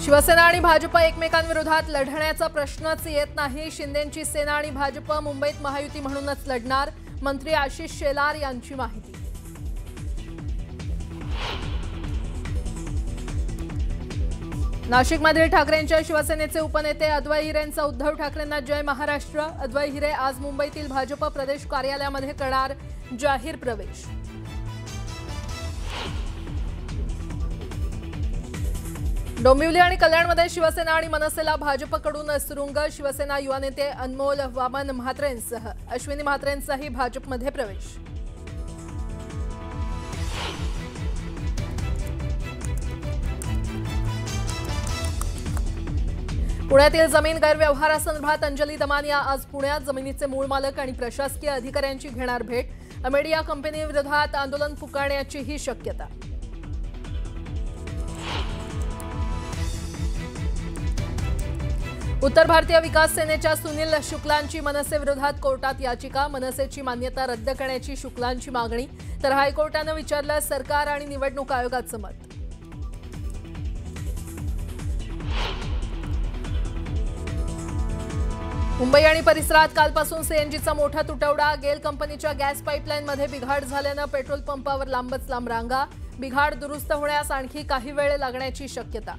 शिवसेना आणि भाजप एकमेकांविरोधात लढण्याचा प्रश्नच येत नाही। शिंदेंची सेना आणि भाजप मुंबईत महायुती म्हणूनच लढणार, मंत्री आशिष शेलार यांची माहिती। नाशिकमधील ठाकरेंच्या शिवसेनेचे उपनेते अद्वै हिरेंचा उद्धव ठाकरेंना जय महाराष्ट्र। अद्वै हिरे आज मुंबईतील भाजप प्रदेश कार्यालयामध्ये करणार जाहीर प्रवेश। डोंबिवली आणि कल्याणमध्ये शिवसेना आणि मनसेला भाजपकडून सुरुंग। शिवसेना युवा नेते अनमोल वामन म्हात्रेंसह अश्विनी म्हात्रेंचाही भाजपमध्ये प्रवेश। पुण्यातील जमीन गैरव्यवहारासंदर्भात अंजली दमानिया आज पुण्यात जमिनीचे मूळ मालक आणि प्रशासकीय अधिकाऱ्यांची घेणार भेट। अमेडिया कंपनीविरोधात आंदोलन पुकारण्याचीही शक्यता। उत्तर भारतीय विकास सेनेच्या सुनील शुक्लांची मनसे विरोधात कोर्टात याचिका। मनसेची मान्यता रद्द करण्याची शुक्लांची मागणी, तर हायकोर्टाने विचारलं सरकार आणि निवडणूक आयोगाचं मत। मुंबई आणि परिसरात कालपासून सीएनजीचा मोठा तुटवडा। गेल कंपनीच्या गॅस पाईपलाईनमध्ये बिघाड झाल्यानं पेट्रोल पंपावर लांबच लांब रांगा। बिघाड दुरुस्त होण्यास आणखी काही वेळ लागण्याची शक्यता।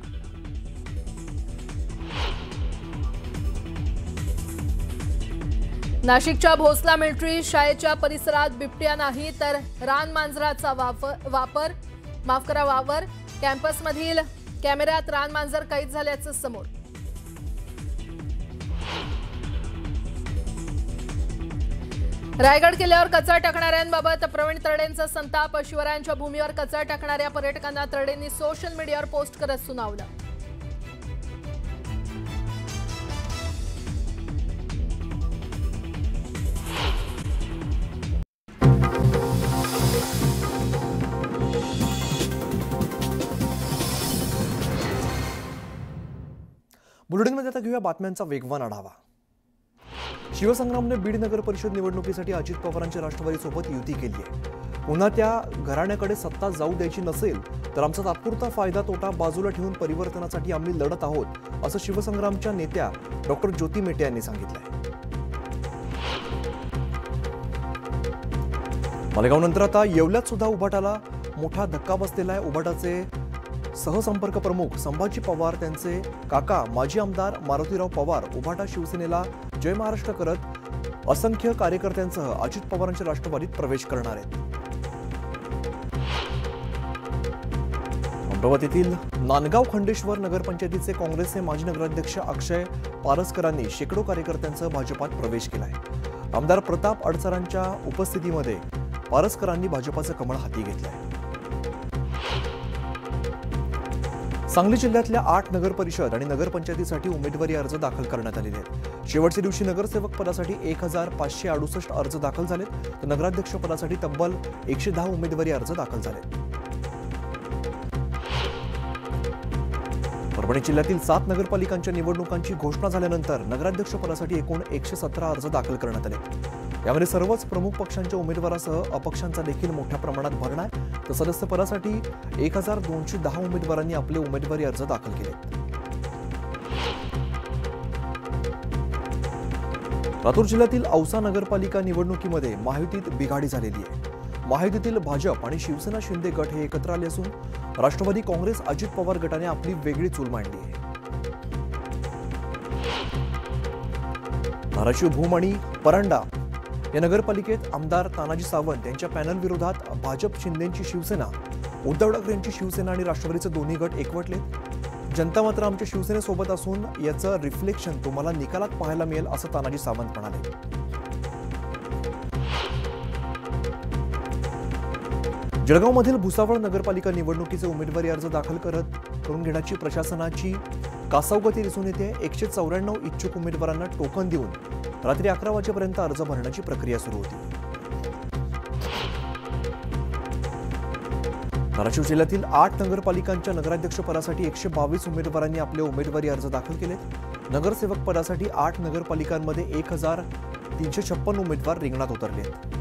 नाशिकच्या भोसला मिलिटरी शाळेच्या परिसरात बिबट्या नाही तर रानमांजराचा वावर। कॅम्पसमधील कॅमेऱ्यात रानमांजर कैद झाल्याचं समोर। रायगड किल्ल्यावर कचरा टाकणाऱ्यांबाबत प्रवीण तरडेंचा संताप। शिवरायांच्या भूमीवर कचरा टाकणाऱ्या पर्यटकांना तरडेंनी सोशल मीडियावर पोस्ट करत सुनावलं। बुलेटिनमध्ये आता घेऊया बातम्यांचा वेगवान आढावा। शिवसंग्रामने बीड नगर परिषद निवडणुकीसाठी अजित पवारांच्या राष्ट्रवादीसोबत युती केली आहे। पुन्हा त्या घराण्याकडे सत्ता जाऊ द्यायची नसेल तर आमचा तात्पुरता फायदा तोटा बाजूला ठेवून परिवर्तनासाठी आम्ही लढत आहोत, असं शिवसंग्रामच्या नेत्या डॉक्टर ज्योती मेटे यांनी सांगितलंय। मालेगावनंतर आता येवल्यात सुद्धा उभाटाला मोठा धक्का बसलेला आहे। उभाटाचे सहसंपर्क प्रमुख संभाजी पवार, त्यांचे काका माजी आमदार मारुतीराव पवार उभाटा शिवसेनेला जय महाराष्ट्र करत असंख्य कार्यकर्त्यांसह अजित पवारांच्या राष्ट्रवादीत प्रवेश करणार आहेत। अमरावतीतील नांदगाव खंडेश्वर नगरपंचायतीचे काँग्रेसचे माजी नगराध्यक्ष अक्षय पारसकरांनी शेकडो कार्यकर्त्यांसह भाजपात प्रवेश केलाय। आमदार प्रताप अडसरांच्या उपस्थितीमध्ये पारसकरांनी भाजपाचं कमळ हाती घेतलंय। सांगली जिल्ह्यातल्या 8 नगर परिषद आणि नगरपंचायतीसाठी उमेदवारी अर्ज दाखल करण्यात आलेले आहेत। शेवटच्या दिवशी नगरसेवक पदासाठी 1568 अर्ज दाखल झालेत, तर नगराध्यक्ष पदासाठी तब्बल 110 उमेदवारी अर्ज दाखल झालेत। परभणी जिल्ह्यातील 7 नगरपालिकांच्या निवडणुकांची घोषणा झाल्यानंतर नगराध्यक्ष पदासाठी एकूण 117 अर्ज दाखल करण्यात आले। यामध्ये सर्वच प्रमुख पक्षांच्या उमेदवारासह अपक्षांचा देखील मोठ्या प्रमाणात भरणा आहे, तर सदस्य पदासाठी 1210 उमेदवारांनी आपले उमेदवारी अर्ज दाखल केले। लातूर जिल्ह्यातील औसा नगरपालिका निवडणुकीमध्ये महायुतीत बिघाडी झालेली आहे। महायुतीतील भाजप आणि शिवसेना शिंदे गट हे एकत्र आले असून राष्ट्रवादी काँग्रेस अजित पवार गटाने आपली वेगळी चूल मांडली आहे। धाराशिव भूम आणि परांडा या नगरपालिकेत आमदार तानाजी सावंत यांच्या पॅनल विरोधात भाजप शिंदेची शिवसेना, उद्धव ठाकरेंची शिवसेना आणि राष्ट्रवादीचे दोन्ही गट एकवटले। जनता मात्र आमच्या शिवसेनेसोबत असून याचं रिफ्लेक्शन तुम्हाला निकालात पाहायला मिळेल, असं तानाजी सावंत म्हणाले। जळगावमधील भुसावळ नगरपालिका निवडणुकीचे उमेदवारी अर्ज दाखल करून घेण्याची प्रशासनाची कासावगती दिसून येते। 194 इच्छुक उमेदवारांना टोकन देऊन रात्री 11 वाजेपर्यंत अर्ज भरण्याची प्रक्रिया सुरू होती। धाराशिव जिल्ह्यातील 8 नगरपालिकांच्या नगराध्यक्ष पदासाठी 122 उमेदवारांनी आपले उमेदवारी अर्ज दाखल केलेत। नगरसेवक पदासाठी 8 नगरपालिकांमध्ये 1356 उमेदवार रिंगणात उतरले आहेत।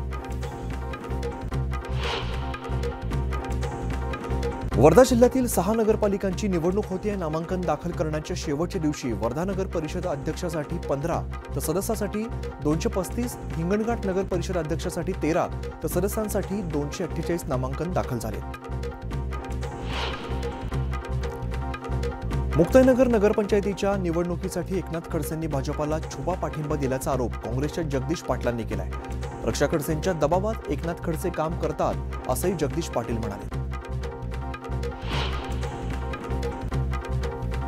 वर्धा जिल्ह्यातील 6 नगरपालिकांची निवडणूक होती आहे. नामांकन दाखल करण्याच्या शेवटच्या दिवशी वर्धा नगर परिषद अध्यक्षासाठी 15 तर सदस्यासाठी 235, हिंगणघाट नगर परिषद अध्यक्षासाठी 13 तर सदस्यांसाठी 248 नामांकन दाखल झाले. मुक्ताईनगर नगरपंचायतीच्या निवडणुकीसाठी एकनाथ खडसेंनी भाजपाला छुपा पाठिंबा दिल्याचा आरोप काँग्रेसच्या जगदीश पाटलांनी केलाय. रक्षा खडसेंच्या दबावात एकनाथ खडसे काम करतात असंही जगदीश पाटील म्हणाले.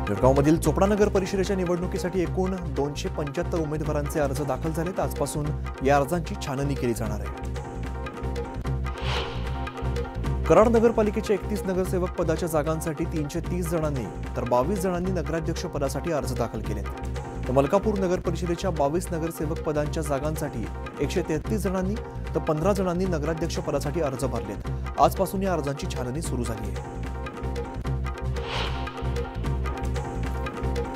जळगावमधील चोपडा नगर परिषदेच्या निवडणुकीसाठी एकूण 275 उमेदवारांचे अर्ज दाखल झालेत. आजपासून या अर्जांची छाननी केली जाणार आहे. कराड नगरपालिकेच्या 31 नगरसेवक पदाच्या जागांसाठी 330 जणांनी तर 22 जणांनी नगराध्यक्ष पदासाठी अर्ज दाखल केलेत. तर मलकापूर नगर परिषदेच्या 22 नगरसेवक पदांच्या जागांसाठी 133 जणांनी तर 15 जणांनी नगराध्यक्ष पदासाठी अर्ज भरलेत. आजपासून या अर्जांची छाननी सुरू झाली आहे.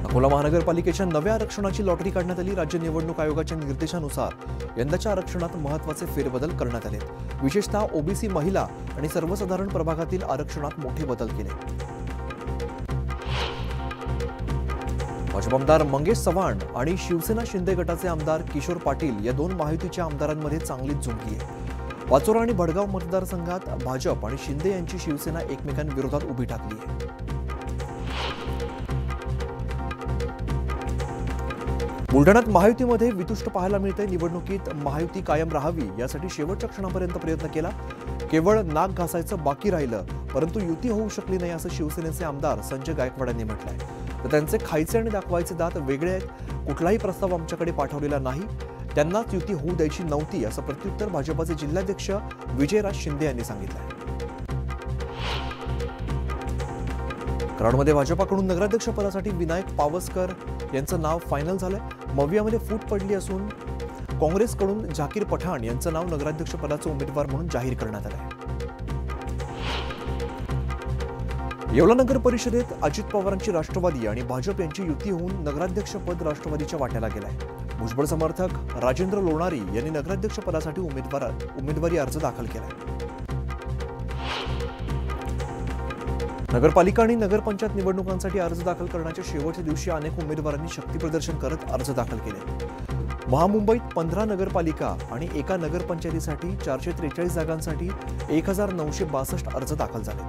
अकोला महानगरपालिकेच्या नव्या आरक्षणाची लॉटरी काढण्यात आली. राज्य निवडणूक आयोगाच्या निर्देशानुसार यंदाच्या आरक्षणात महत्त्वाचे फेरबदल करण्यात आले. विशेषतः ओबीसी महिला आणि सर्वसाधारण प्रभागातील आरक्षणात मोठे बदल केले. भाजप आमदार मंगेश चव्हाण आणि शिवसेना शिंदे गटाचे आमदार किशोर पाटील या 2 महायुतीच्या आमदारांमध्ये चांगलीच झुंजली आहे. वाचोरा आणि भडगाव मतदारसंघात भाजप आणि शिंदे यांची शिवसेना एकमेकांविरोधात उभी ठाकली आहे. बुलढाण्यात महायुतीमध्ये वितुष्ट पाहायला मिळते. निवडणुकीत महायुती कायम राहावी यासाठी शेवटच्या क्षणापर्यंत प्रयत्न केला. केवळ नाक घासायचं बाकी राहिलं, परंतु युती होऊ शकली नाही असं शिवसेनेचे आमदार संजय गायकवाड यांनी म्हटलंय. तर त्यांचे खायचे आणि दाखवायचे दात वेगळे आहेत. कुठलाही प्रस्ताव आमच्याकडे पाठवलेला नाही. त्यांनाच युती होऊ द्यायची नव्हती असं प्रत्युत्तर भाजपाचे जिल्हाध्यक्ष विजयराज शिंदे यांनी सांगितलंय. कराडमध्ये भाजपाकडून नगराध्यक्ष पदासाठी विनायक पावसकर यांचं नाव फायनल झालंय. मवियामध्ये फूट पडली असून काँग्रेसकडून झाकीर पठाण यांचं नाव नगराध्यक्ष पदाचे उमेदवार म्हणून जाहीर करण्यात आलंय. येवला नगर परिषदेत अजित पवारांची राष्ट्रवादी आणि भाजप यांची युती होऊन नगराध्यक्ष पद राष्ट्रवादीच्या वाट्याला गेलाय. भुजबळ समर्थक राजेंद्र लोणारी यांनी नगराध्यक्ष पदासाठी उमेदवारी अर्ज दाखल केलाय. नगरपालिका आणि नगरपंचायत निवडणुकांसाठी अर्ज दाखल करण्याच्या शेवटच्या दिवशी अनेक उमेदवारांनी शक्तीप्रदर्शन करत अर्ज दाखल केले. महामुंबईत 15 नगरपालिका आणि एका नगरपंचायतीसाठी 443 जागांसाठी 1962 अर्ज दाखल झाले.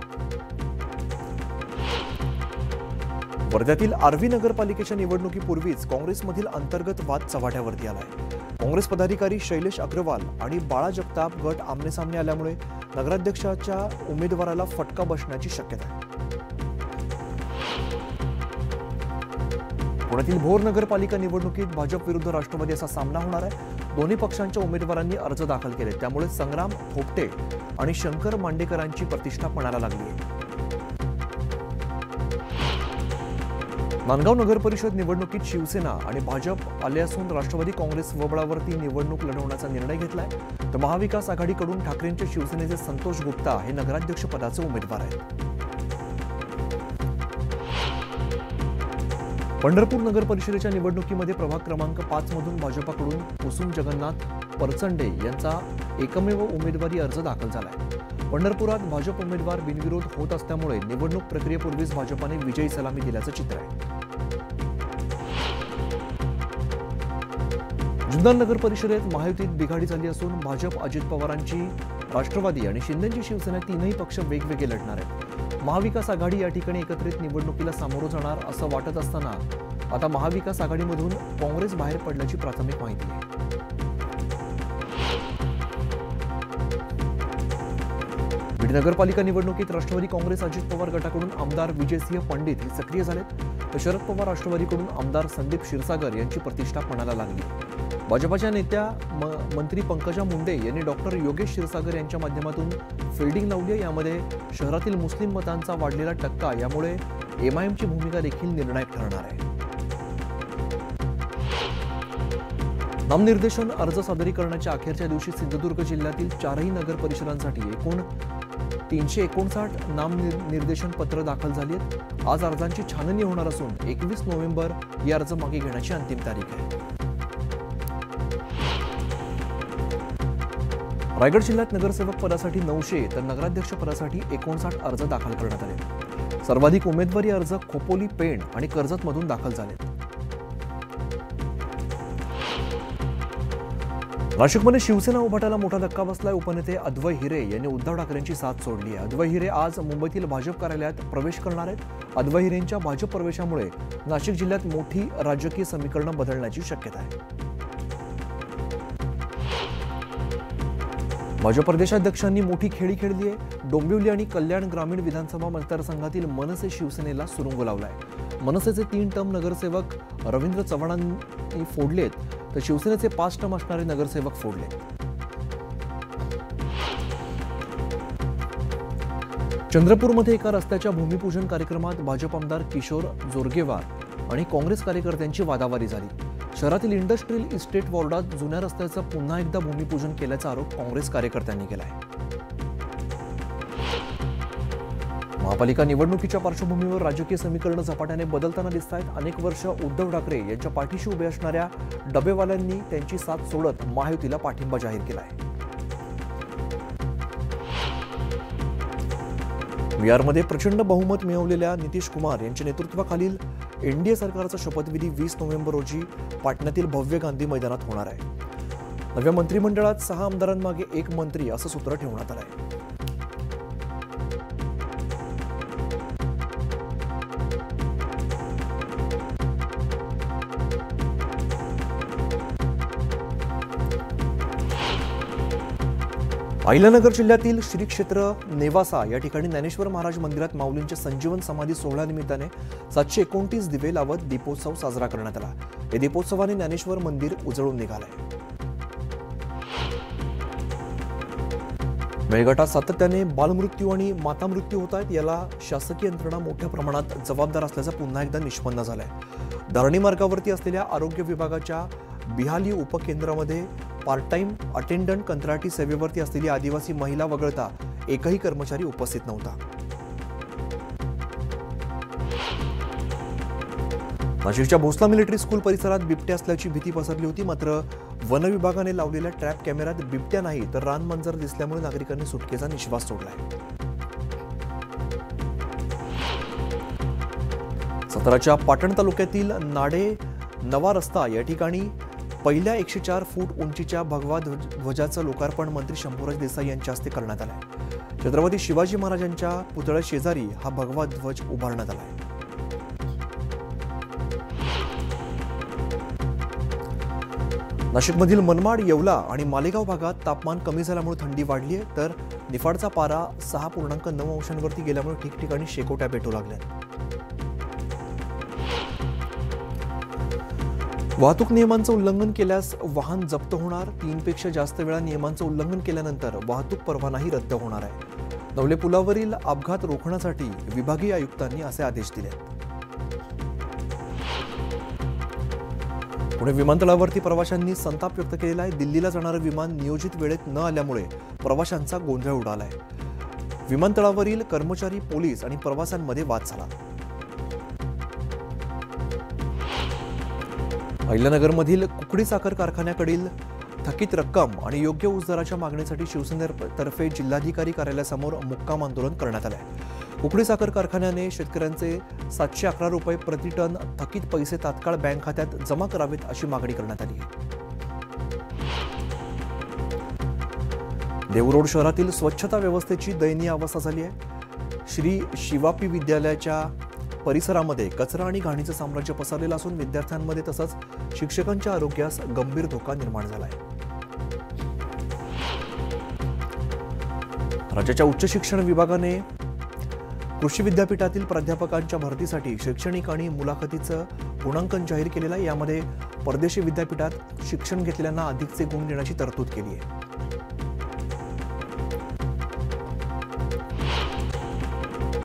वर्ध्यातील आर्वी नगरपालिकेच्या निवडणुकीपूर्वीच काँग्रेसमधील अंतर्गत वाद चव्हाट्यावरती आलाय. काँग्रेस पदाधिकारी शैलेश अग्रवाल आणि बाळा जगताप गट आमनेसामने आल्यामुळे नगराध्यक्षाच्या उमेदवाराला फटका बसण्याची शक्यता आहे. पुण्यातील भोर नगरपालिका निवडणुकीत भाजप विरुद्ध राष्ट्रवादी असा सामना होणार आहे. दोन्ही पक्षांच्या उमेदवारांनी अर्ज दाखल केले. त्यामुळे संग्राम थोपटे आणि शंकर मांडेकरांची प्रतिष्ठा पणाला लागली आहे. नांदगाव नगर परिषद निवडणुकीत शिवसेना आणि भाजप आले असून राष्ट्रवादी काँग्रेस स्वबळावरती निवडणूक लढवण्याचा निर्णय घेतलाय. तर महाविकास आघाडीकडून ठाकरेंच्या शिवसेनेचे संतोष गुप्ता हे नगराध्यक्ष पदाचे उमेदवार आहेत. पंढरपूर नगर परिषदेच्या निवडणुकीमध्ये प्रभाग क्रमांक 5 मधून भाजपाकडून कुसुम जगन्नाथ परचंडे यांचा एकमेव उमेदवारी अर्ज दाखल झालाय. पंढरपुरात भाजप उमेदवार बिनविरोध होत असल्यामुळे निवडणूक प्रक्रियेपूर्वीच भाजपाने विजयी सलामी दिल्याचं चित्र आहे. जुन्नर नगर परिषदेत महायुतीत बिघाडी झाली असून भाजप अजित पवारांची राष्ट्रवादी आणि शिंदेची शिवसेना तीनही पक्ष वेगवेगळे लढणार आहेत. महाविकास आघाडी या ठिकाणी एकत्रित निवडणुकीला सामोरं जाणार असं वाटत असताना आता महाविकास आघाडीमधून काँग्रेस बाहेर पडल्याची प्राथमिक माहिती आहे. बीड नगरपालिका निवडणुकीत राष्ट्रवादी काँग्रेस अजित पवार गटाकडून आमदार विजयसिंह पंडित हे सक्रिय झालेत. तर शरद पवार राष्ट्रवादीकडून आमदार संदीप क्षीरसागर यांची प्रतिष्ठा पणाला लागली. भाजपाच्या नेत्या मंत्री पंकजा मुंडे यांनी डॉक्टर योगेश क्षीरसागर यांच्या माध्यमातून फिल्डिंग लावली आहे. यामध्ये शहरातील मुस्लिम मतांचा वाढलेला टक्का यामुळे एमआयएमची भूमिका देखील निर्णायक ठरणार आहे. नामनिर्देशन अर्ज सादरीकरणाच्या अखेरच्या दिवशी सिंधुदुर्ग जिल्ह्यातील 4ही नगर परिषदांसाठी एकूण 359 नामनिर्देशन पत्र दाखल झाली आहेत. आज अर्जांची छाननी होणार असून 21 नोव्हेंबर ही अर्ज मागे घेण्याची अंतिम तारीख आहे. रायगड जिल्ह्यात नगरसेवक पदासाठी 900 तर नगराध्यक्ष पदासाठी 59 अर्ज दाखल करण्यात आले. सर्वाधिक उमेदवारी अर्ज खोपोली, पेण आणि कर्जतमधून दाखल झाले. नाशिकमध्ये शिवसेना उभाटाला मोठा धक्का बसलाय. उपनेते अद्वै हिरे यांनी उद्धव ठाकरेंची साथ सोडली आहे. अद्वै हिरे आज मुंबईतील भाजप कार्यालयात प्रवेश करणार आहेत. अद्वै हिरेंच्या भाजप प्रवेशामुळे नाशिक जिल्ह्यात मोठी राजकीय समीकरणं बदलण्याची शक्यता आहे. भाजप प्रदेशाध्यक्षांनी मोठी खेळी खेळली आहे. डोंबिवली आणि कल्याण ग्रामीण विधानसभा मतदारसंघातील मनसे शिवसेनेला सुरुंग लावलाय. मनसेचे 3 टर्म नगरसेवक रवींद्र चव्हाणांनी फोडलेत तर शिवसेनेचे 5 टर्म असणारे नगरसेवक फोडले. चंद्रपूरमध्ये एका रस्त्याच्या भूमिपूजन कार्यक्रमात भाजप आमदार किशोर जोरगेवार आणि काँग्रेस कार्यकर्त्यांची वादावादी झाली. शहरातील इंडस्ट्रियल इस्टेट वॉर्डात जुन्या रस्त्याचं पुन्हा एकदा भूमिपूजन केल्याचा आरोप काँग्रेस कार्यकर्त्यांनी केला आहे. महापालिका निवडणुकीच्या पार्श्वभूमीवर राजकीय समीकरणं झपाट्याने बदलताना दिसत आहेत. अनेक वर्ष उद्धव ठाकरे यांच्या पाठीशी उभे असणाऱ्या डबेवाल्यांनी त्यांची साथ सोडत महायुतीला पाठिंबा जाहीर केला आहे. बिहारमध्ये प्रचंड बहुमत मिळवलेल्या नितीश कुमार यांच्या नेतृत्वाखालील एनडीए सरकारचा शपथविधी 20 नोव्हेंबर रोजी पाटण्यातील भव्य गांधी मैदानात होणार आहे. नव्या मंत्रिमंडळात 6 आमदारांमागे 1 मंत्री असं सूत्र ठेवण्यात आलं आहे. अहिल्यानगर जिल्ह्यातील श्री क्षेत्र नेवासा या ठिकाणी ज्ञानेश्वर महाराज मंदिरात माऊलींच्या संजीवन समाधी सोहळ्यानिमित्ताने 729 दिवे लावत दीपोत्सव साजरा करण्यात आला. या दीपोत्सवाने ज्ञानेश्वर मंदिर उजळून निघालंय. मेळघाटात सातत्याने बालमृत्यू आणि माता मृत्यू होत आहेत. याला शासकीय यंत्रणा मोठ्या प्रमाणात जबाबदार असल्याचं पुन्हा एकदा निष्पन्न झालंय. धरणी मार्गावरती असलेल्या आरोग्य विभागाच्या बिहाली उपकेंद्रामध्ये पार्ट टाइम अटेंडंट कंत्राटी सेवेवरती असलेली आदिवासी महिला वगळता एकही कर्मचारी उपस्थित नव्हता. नाशिकच्या भोसला मिलिटरी स्कूल परिसरात बिबट्या असल्याची भीती पसरली होती. मात्र वन विभागाने लावलेल्या ट्रॅप कॅमेऱ्यात बिबट्या नाही तर रानमंजर दिसल्यामुळे नागरिकांनी सुटकेचा निश्वास सोडलाय. साताराच्या पाटण तालुक्यातील नाडे नवा रस्ता या ठिकाणी पहिल्या 104 फूट उंचीच्या भगवा ध्वजाचं लोकार्पण मंत्री शंभूराज देसाई यांच्या हस्ते करण्यात आलंय. छत्रपती शिवाजी महाराजांच्या पुतळ्या शेजारी हा भगवा ध्वज उभारण्यात आलाय. नाशिकमधील मनमाड, येवला आणि मालेगाव भागात तापमान कमी झाल्यामुळे थंडी वाढली आहे तर निफाडचा पारा 6.9 अंशांवरती गेल्यामुळे ठिकठिकाणी शेकोट्या पेटू लागल्या. वाहतूक नियमांचं उल्लंघन केल्यास वाहन जप्त होणार. 3 पेक्षा जास्त वेळा नियमांचं उल्लंघन केल्यानंतर वाहतूक परवानाही रद्द होणार आहे. नवले पुलावरील अपघात रोखण्यासाठी विभागीय आयुक्तांनी असे आदेश दिले. पुणे विमानतळावरती प्रवाशांनी संताप व्यक्त केलेला आहे. दिल्लीला जाणारं विमान नियोजित वेळेत न आल्यामुळे प्रवाशांचा गोंधळ उडालाय. विमानतळावरील कर्मचारी, पोलीस आणि प्रवाशांमध्ये वाद झाला. अहिल्यानगरमधील कुकडी साखर कारखान्याकडील थकीत रक्कम आणि योग्य ऊस दराच्या मागणीसाठी शिवसेनेतर्फे जिल्हाधिकारी कार्यालयासमोर मुक्काम आंदोलन करण्यात आले. कुकडी साखर कारखान्याने शेतकऱ्यांचे 711 रुपये प्रति टन थकीत पैसे तात्काळ बँक खात्यात जमा करावेत अशी मागणी करण्यात आली. देहू शहरातील स्वच्छता व्यवस्थेची दयनीय अवस्था झाली आहे. श्री शिवापी विद्यालयाच्या परिसरामध्ये कचरा आणि घाणीचं साम्राज्य पसरलेलं असून विद्यार्थ्यांमध्ये तसंच शिक्षकांच्या आरोग्यास गंभीर धोका निर्माण झाला आहे. राज्याच्या उच्च शिक्षण विभागाने कृषी विद्यापीठातील प्राध्यापकांच्या भरतीसाठी शैक्षणिक आणि मुलाखतीचं गुणांकन जाहीर केलेलं आहे. यामध्ये परदेशी विद्यापीठात शिक्षण घेतलेल्यांना अधिकचे गुण देण्याची तरतूद केली आहे.